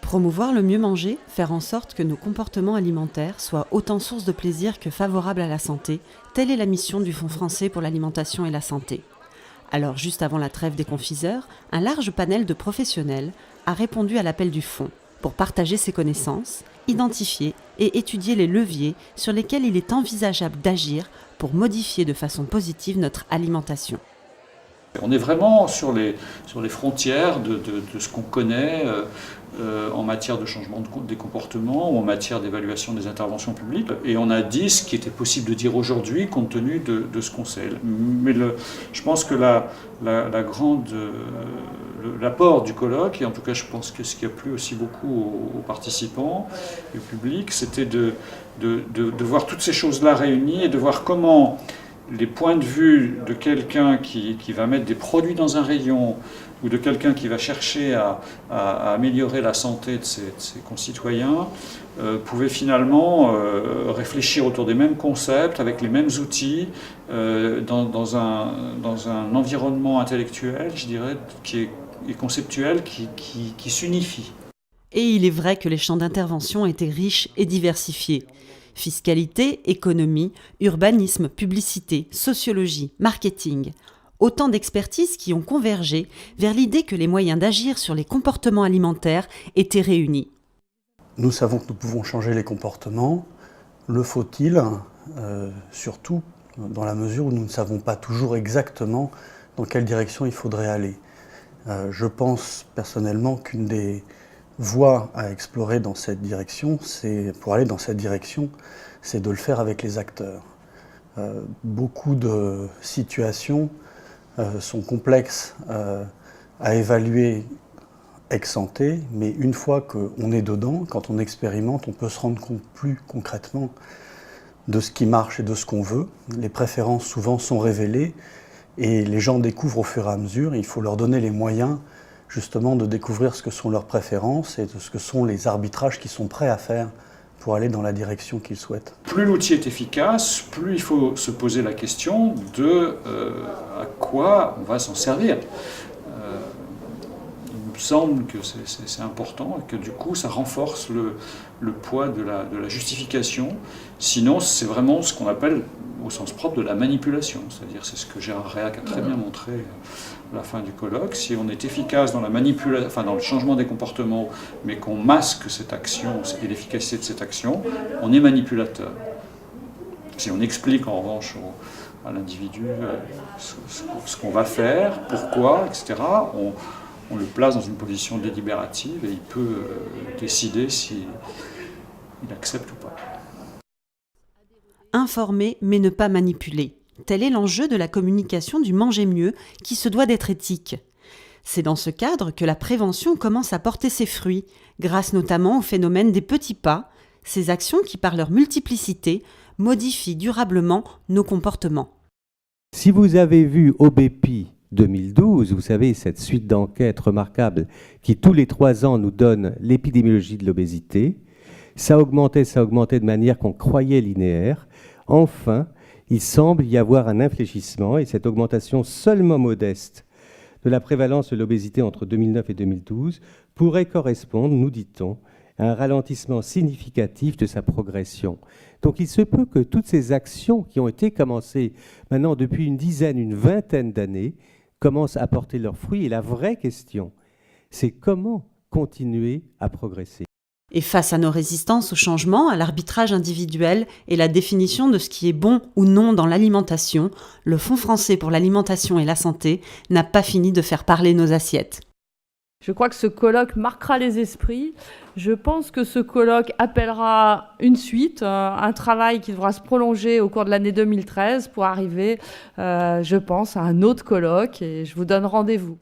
Promouvoir le mieux manger, faire en sorte que nos comportements alimentaires soient autant source de plaisir que favorables à la santé, telle est la mission du Fonds français pour l'alimentation et la santé. Alors, juste avant la trêve des confiseurs, un large panel de professionnels a répondu à l'appel du Fonds pour partager ses connaissances, identifier et étudier les leviers sur lesquels il est envisageable d'agir pour modifier de façon positive notre alimentation. On est vraiment sur les frontières de ce qu'on connaît en matière de changement des comportements ou en matière d'évaluation des interventions publiques. Et on a dit ce qui était possible de dire aujourd'hui compte tenu de ce qu'on sait. Mais je pense que l'apport du colloque, et en tout cas je pense que ce qui a plu aussi beaucoup aux participants et au public, c'était de voir toutes ces choses-là réunies et de voir comment les points de vue de quelqu'un qui va mettre des produits dans un rayon ou de quelqu'un qui va chercher à améliorer la santé de ses concitoyens pouvaient finalement réfléchir autour des mêmes concepts, avec les mêmes outils, dans un environnement intellectuel, je dirais, et conceptuel qui s'unifie. Et il est vrai que les champs d'intervention étaient riches et diversifiés. Fiscalité, économie, urbanisme, publicité, sociologie, marketing. Autant d'expertises qui ont convergé vers l'idée que les moyens d'agir sur les comportements alimentaires étaient réunis. Nous savons que nous pouvons changer les comportements. Le faut-il, surtout dans la mesure où nous ne savons pas toujours exactement dans quelle direction il faudrait aller. Je pense personnellement qu'une des voie à explorer dans cette direction, pour aller dans cette direction, c'est de le faire avec les acteurs. Beaucoup de situations sont complexes à évaluer ex ante, mais une fois qu'on est dedans, quand on expérimente, on peut se rendre compte plus concrètement de ce qui marche et de ce qu'on veut. Les préférences souvent sont révélées et les gens découvrent au fur et à mesure. Il faut leur donner les moyens justement de découvrir ce que sont leurs préférences et de ce que sont les arbitrages qu'ils sont prêts à faire pour aller dans la direction qu'ils souhaitent. Plus l'outil est efficace, plus il faut se poser la question de à quoi on va s'en servir. Il me semble que c'est important et que du coup ça renforce le poids de la justification. Sinon, c'est vraiment ce qu'on appelle au sens propre de la manipulation. C'est-à-dire, c'est ce que Gérard Réac a très bien montré à la fin du colloque. Si on est efficace dans dans le changement des comportements, mais qu'on masque cette action et l'efficacité de cette action, on est manipulateur. Si on explique en revanche à l'individu ce qu'on va faire, pourquoi, etc., on le place dans une position délibérative et il peut décider s'il accepte ou pas. Informer mais ne pas manipuler. Tel est l'enjeu de la communication du manger mieux qui se doit d'être éthique. C'est dans ce cadre que la prévention commence à porter ses fruits, grâce notamment au phénomène des petits pas, ces actions qui par leur multiplicité modifient durablement nos comportements. Si vous avez vu OBEPI 2012, vous savez, cette suite d'enquêtes remarquables qui tous les 3 ans nous donne l'épidémiologie de l'obésité, ça augmentait de manière qu'on croyait linéaire. Enfin, il semble y avoir un infléchissement et cette augmentation seulement modeste de la prévalence de l'obésité entre 2009 et 2012 pourrait correspondre, nous dit-on, à un ralentissement significatif de sa progression. Donc il se peut que toutes ces actions qui ont été commencées maintenant depuis une vingtaine d'années commencent à porter leurs fruits et la vraie question, c'est comment continuer à progresser. Et face à nos résistances au changement, à l'arbitrage individuel et la définition de ce qui est bon ou non dans l'alimentation, le Fonds français pour l'alimentation et la santé n'a pas fini de faire parler nos assiettes. Je crois que ce colloque marquera les esprits. Je pense que ce colloque appellera une suite, un travail qui devra se prolonger au cours de l'année 2013 pour arriver, je pense, à un autre colloque et je vous donne rendez-vous.